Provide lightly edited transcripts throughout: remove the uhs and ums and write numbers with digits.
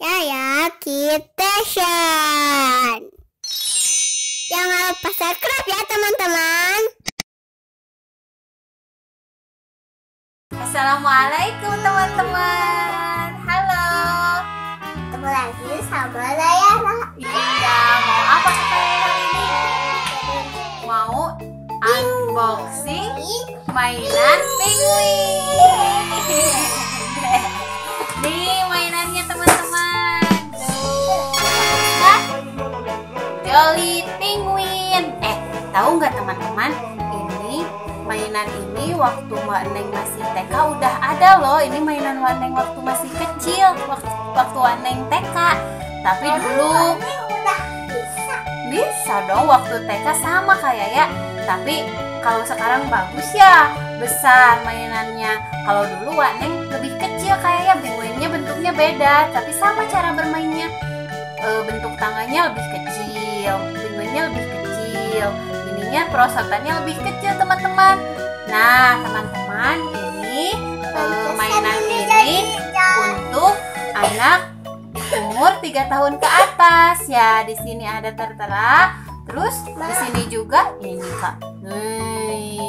Yaya Kitchen. Jangan lupa subscribe ya teman-teman. Assalamualaikum teman-teman. Halo. Ketemu lagi sama Layana. Iya, mau apa kita hari ini? Mau unboxing mainan penguin. Nih mainannya teman-teman. Tuh. Jolly Penguin. Tahu nggak teman-teman? Ini mainan ini waktu Mbak Neng masih TK udah ada loh. Ini mainan Mbak Neng waktu masih kecil, waktu Mbak Neng TK. Tapi dulu udah bisa dong waktu TK sama kayak ya. Tapi kalau sekarang bagus ya, besar mainannya. Kalau dulu Mbak Neng lebih kecil kayaknya, penguinnya bentuknya beda, tapi sama cara bermainnya. Bentuk tangannya lebih kecil, penguinnya lebih kecil, ininya perosotannya lebih kecil teman-teman. Nah teman-teman, ini mainan ini untuk anak umur 3 tahun ke atas ya. Di sini ada tertera, terus di sini juga ini kak.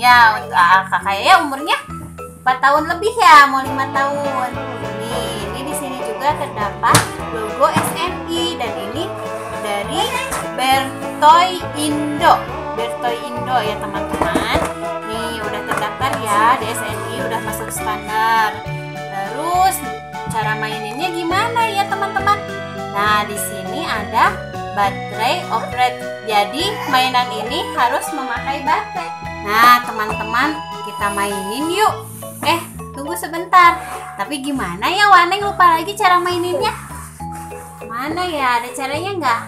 Ya kakaknya umurnya 4 tahun lebih ya, mau 5 tahun. Ini di sini juga terdapat logo SNI dan ini dari Bertoy Indo. Bertoy Indo ya teman-teman. Nih udah terdaftar ya di SNI, udah masuk standar. Terus cara maininnya gimana ya teman-teman? Nah, di sini ada baterai operate. Jadi mainan ini harus memakai baterai. Nah, teman-teman, kita mainin yuk. Tunggu sebentar. Tapi gimana ya, Waneng lupa lagi cara maininnya. Mana ya? Ada caranya nggak?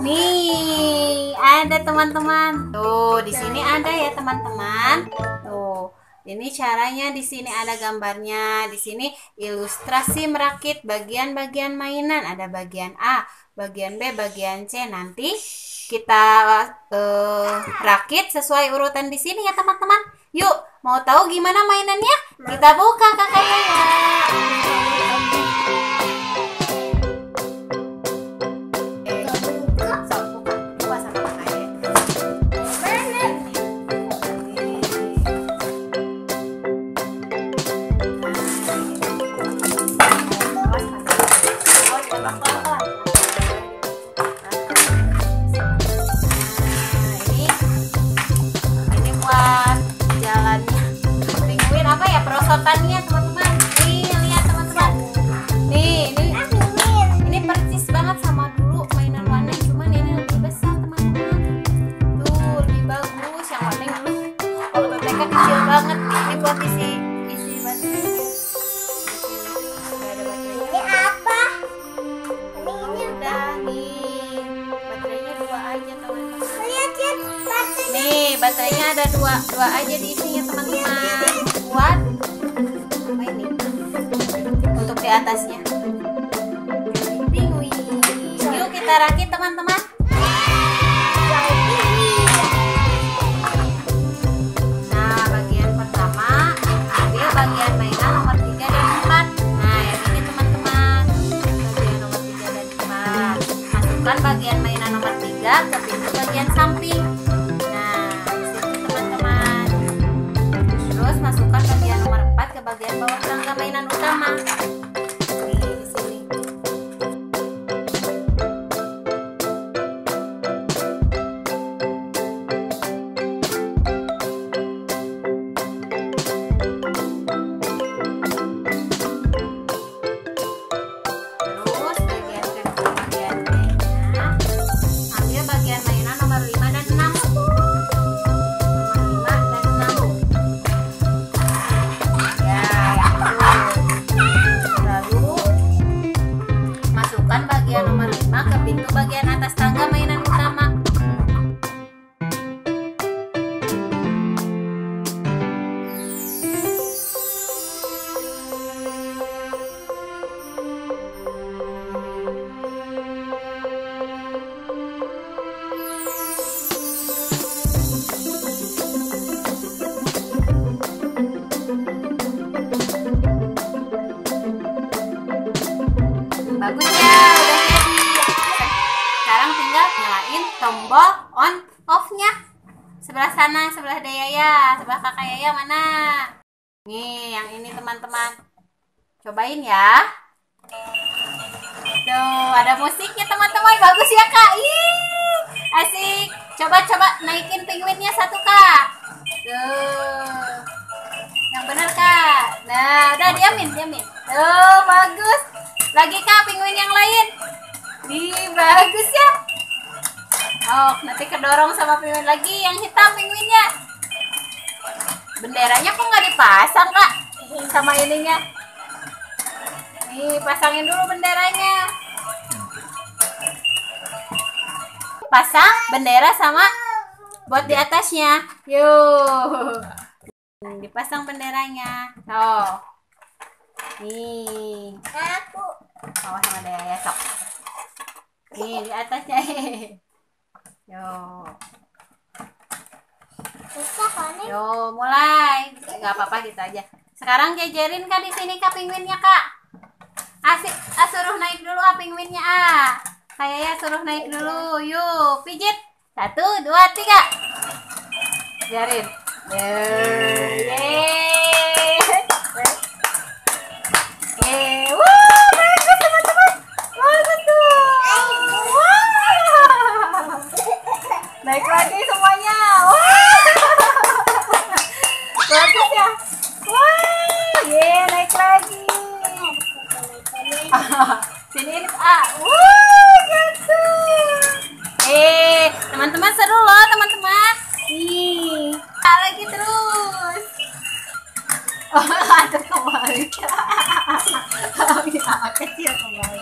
Nih, ada teman-teman. Tuh, di sini ada ya teman-teman. Tuh, ini caranya. Di sini ada gambarnya. Di sini ilustrasi merakit bagian-bagian mainan. Ada bagian A, bagian B, bagian C. Nanti kita rakit sesuai urutan di sini ya teman-teman. Yuk, mau tahu gimana mainannya? Kita buka kakaknya ya. Perosotannya teman-teman, nih lihat teman-teman, nih ini persis banget sama dulu mainan Waneng, cuman ini lebih besar teman-teman. Tuh lebih bagus. Yang Waneng dulu waktu TK kecil banget. Ini buat isi baterai. Ini apa? Ini udah nih, baterainya 2 aja teman-teman. Lihat ya baterainya. Nih baterainya ada 2 aja di isinya teman-teman. Buat apa ini? Untuk di atasnya. Penguin. Yuk kita rakit teman-teman. Nah, bagian pertama ambil bagian mainan nomor 3 dan 4. Nah, yang ini teman-teman. Bagian nomor 3 dan 4. Masukkan bagian mainan nomor 3 ke pintu bagian samping. Masukkan bagian nomor 4 ke bagian bawah tangga mainan utama. Nih, di sini. Terus bagian B-nya, ambil bagian mainan nomor 5 dan 6. Bagus ya, udah jadi. Sekarang tinggal nyalain tombol on off-nya. Sebelah sana, sebelah Yaya, sebelah kakak Yaya mana? Nih, yang ini teman-teman. Cobain ya. Tuh, ada musiknya teman-teman. Bagus ya kak. Ih, asik. Coba naikin penguinnya satu kak. Tuh, yang benar kak. Nah, udah diamin. Tuh, bagus. Lagi kak, penguin yang lain. Ih, bagus ya. Oh, nanti kedorong sama penguin lagi yang hitam penguinnya. Benderanya kok nggak dipasang kak? Sama ininya. Nih, pasangin dulu benderanya. Pasang bendera sama buat di atasnya. Yuk. Dipasang benderanya. Tuh. Nih. Aku. Awas sama Daya sok. Nih, di atasnya. Yo. Susah kan? Yo, mulai. Gak apa-apa gitu aja. Sekarang jejerin kak di sini kak penguinnya kak. Asik, suruh naik dulu kak penguinnya ah. Kayaknya suruh naik dulu. Yuk, pijit. 1, 2, 3. Biarin. Yeay. Wah, bagus teman-teman. Bagus tuh. Wah. Naik lagi semuanya. Wah. Bagus ya. Wah, naik lagi. Sini ah. Wah, jatuh. Teman-teman seru loh, teman-teman. Nih, lagi terus. Oh, ada kembali. Ya, kecil kembali.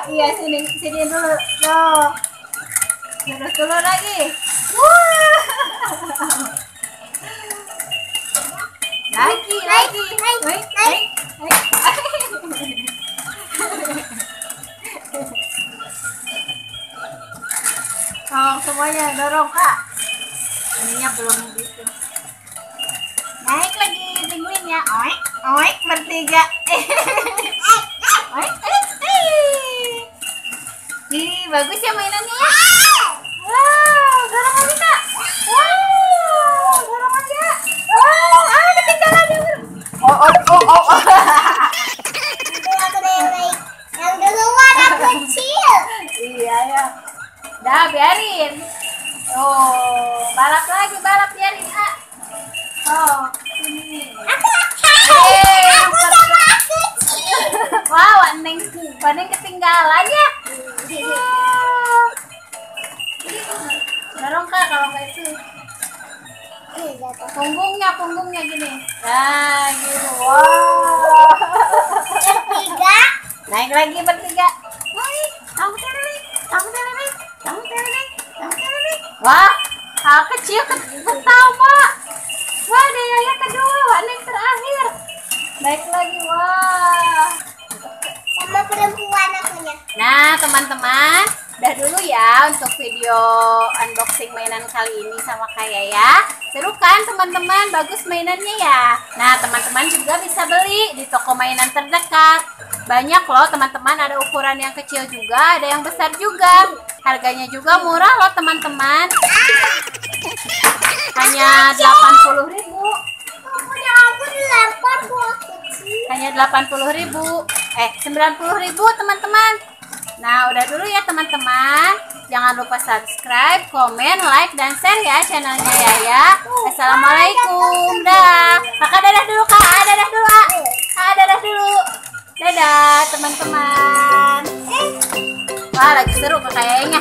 Iya, sini dulu. Yo. Terus dulu lagi. Wah. Lagi. Naik. Oh, semuanya dorong kak. Ininya belum gitu. Naik lagi penguinnya. Oik bertiga. Oik. Ih, bagus ya mainannya ya. Wow, dorong lagi kak. Wow, dorong aja. Wow, ketinggalan yang Oh. Aku yang naik. Yang duluan aku kecil. Iya ya. Dah biarin. Oh, balap biarin kak. Oh, ini. Aku sama aku kecil. Wow, Neng ketinggalan ya. Dorong kak kalau nggak itu. Punggungnya gini. Nah, gitu. Wow. Tiga. Naik lagi bertiga. Kamu terlebih. Wah, kecil ketawa. Wah, Daya kedua, Wak Neng terakhir. Naik lagi, wah. Sama perempuan akunya. Nah, teman-teman, udah dulu ya untuk video unboxing mainan kali ini sama Kak Yaya. Seru kan teman-teman? Bagus mainannya ya. Nah, teman-teman juga bisa beli di toko mainan terdekat. Banyak loh teman-teman, ada ukuran yang kecil juga, ada yang besar juga. Harganya juga murah loh teman-teman. Hanya 80.000. Punya aku dilempar buat kecil. Hanya 80.000. 90.000 teman-teman. Nah, udah dulu ya teman-teman. Jangan lupa subscribe, komen, like, dan share ya channelnya Yaya. Assalamualaikum. Dah. Kakak dadah dulu kak. Dadah dulu kak. Dadah dulu. Dadah teman-teman. Wah, lagi seru kayaknya.